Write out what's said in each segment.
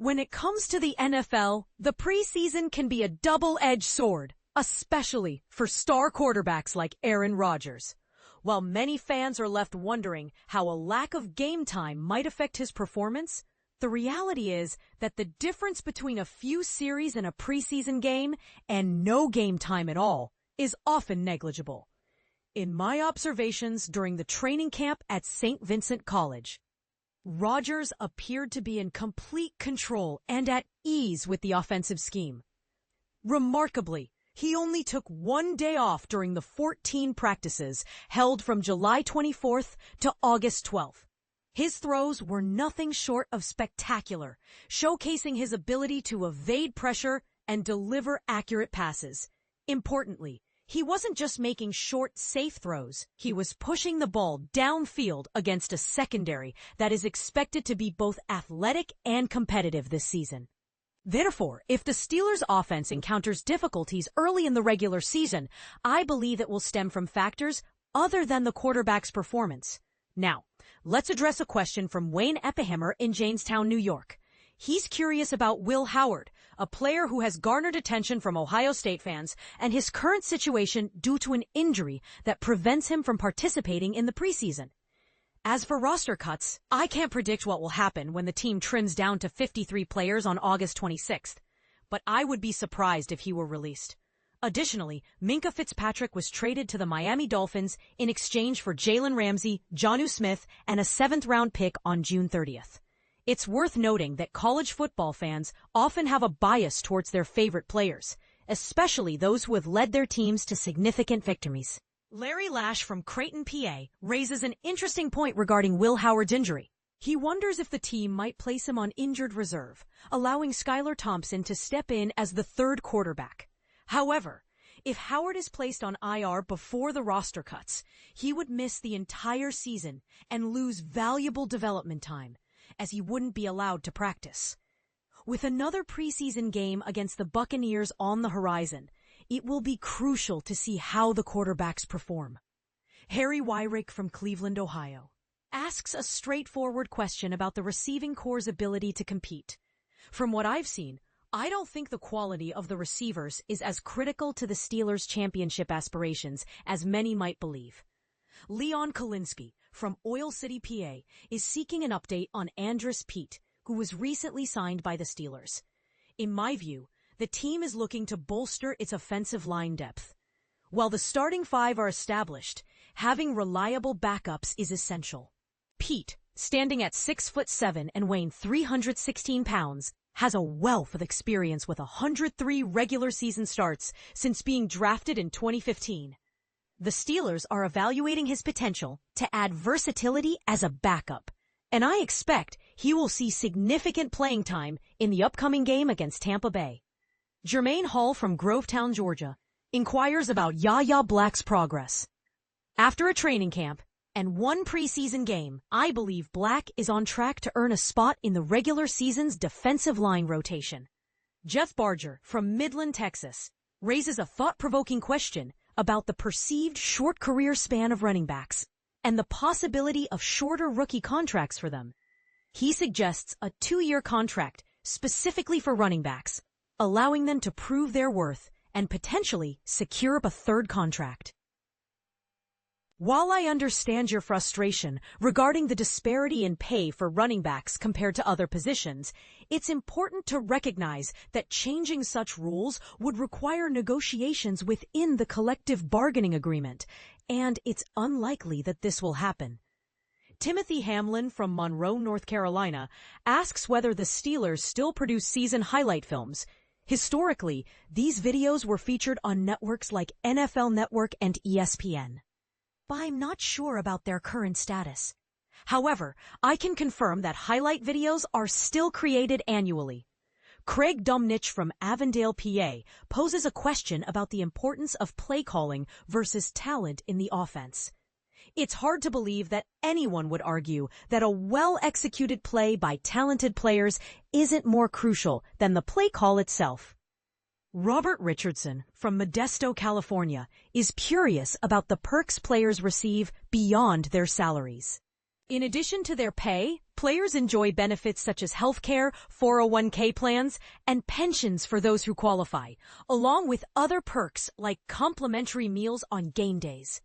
When it comes to the NFL, the preseason can be a double-edged sword, especially for star quarterbacks like Aaron Rodgers. While many fans are left wondering how a lack of game time might affect his performance, the reality is that the difference between a few series in a preseason game and no game time at all is often negligible. In my observations during the training camp at St. Vincent College, Rodgers appeared to be in complete control and at ease with the offensive scheme. Remarkably, he only took one day off during the 14 practices held from July 24th to August 12th. His throws were nothing short of spectacular, showcasing his ability to evade pressure and deliver accurate passes. Importantly, he wasn't just making short, safe throws. He was pushing the ball downfield against a secondary that is expected to be both athletic and competitive this season. Therefore, if the Steelers' offense encounters difficulties early in the regular season, I believe it will stem from factors other than the quarterback's performance. Now, let's address a question from Wayne Eppehammer in Jamestown, New York. He's curious about Will Howard, a player who has garnered attention from Ohio State fans, and his current situation due to an injury that prevents him from participating in the preseason. As for roster cuts, I can't predict what will happen when the team trims down to 53 players on August 26th, but I would be surprised if he were released. Additionally, Minkah Fitzpatrick was traded to the Miami Dolphins in exchange for Jalen Ramsey, Jonnu Smith, and a 7th-round pick on June 30th. It's worth noting that college football fans often have a bias towards their favorite players, especially those who have led their teams to significant victories. Larry Lash from Creighton, PA, raises an interesting point regarding Will Howard's injury. He wonders if the team might place him on injured reserve, allowing Skylar Thompson to step in as the third quarterback. However, if Howard is placed on IR before the roster cuts, he would miss the entire season and lose valuable development time, as he wouldn't be allowed to practice. With another preseason game against the Buccaneers on the horizon, it will be crucial to see how the quarterbacks perform. Harry Wyrick from Cleveland, Ohio, asks a straightforward question about the receiving corps' ability to compete. From what I've seen, I don't think the quality of the receivers is as critical to the Steelers' championship aspirations as many might believe. Leon Kalinsky from Oil City, PA, is seeking an update on Andrus Peat, who was recently signed by the Steelers. In my view, the team is looking to bolster its offensive line depth. While the starting five are established, having reliable backups is essential. Peat, standing at 6'7" and weighing 316 pounds, has a wealth of experience with 103 regular season starts since being drafted in 2015. The Steelers are evaluating his potential to add versatility as a backup, and I expect he will see significant playing time in the upcoming game against Tampa Bay. Jermaine Hall from Grovetown, Georgia, inquires about Yahya Black's progress. After a training camp and one preseason game, I believe Black is on track to earn a spot in the regular season's defensive line rotation. Jeff Barger from Midland, Texas, raises a thought-provoking question about the perceived short career span of running backs and the possibility of shorter rookie contracts for them. He suggests a 2-year contract specifically for running backs, allowing them to prove their worth and potentially secure up a third contract. While I understand your frustration regarding the disparity in pay for running backs compared to other positions, it's important to recognize that changing such rules would require negotiations within the collective bargaining agreement, and it's unlikely that this will happen. Timothy Hamlin from Monroe, North Carolina, asks whether the Steelers still produce season highlight films. Historically, these videos were featured on networks like NFL Network and ESPN. But I'm not sure about their current status. However, I can confirm that highlight videos are still created annually. Craig Dumnich from Avondale, PA, poses a question about the importance of play calling versus talent in the offense. It's hard to believe that anyone would argue that a well-executed play by talented players isn't more crucial than the play call itself. Robert Richardson from Modesto, California, is curious about the perks players receive beyond their salaries. In addition to their pay, players enjoy benefits such as healthcare, 401k plans, and pensions for those who qualify, along with other perks like complimentary meals on game days.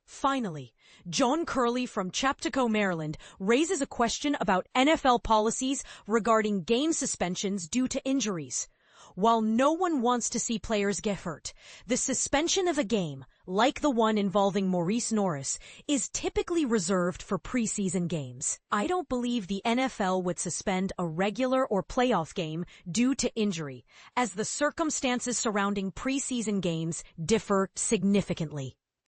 Finally, John Curley from Chaptico, Maryland, raises a question about NFL policies regarding game suspensions due to injuries. While no one wants to see players get hurt, the suspension of a game, like the one involving Maurice Norris, is typically reserved for preseason games. I don't believe the NFL would suspend a regular or playoff game due to injury, as the circumstances surrounding preseason games differ significantly.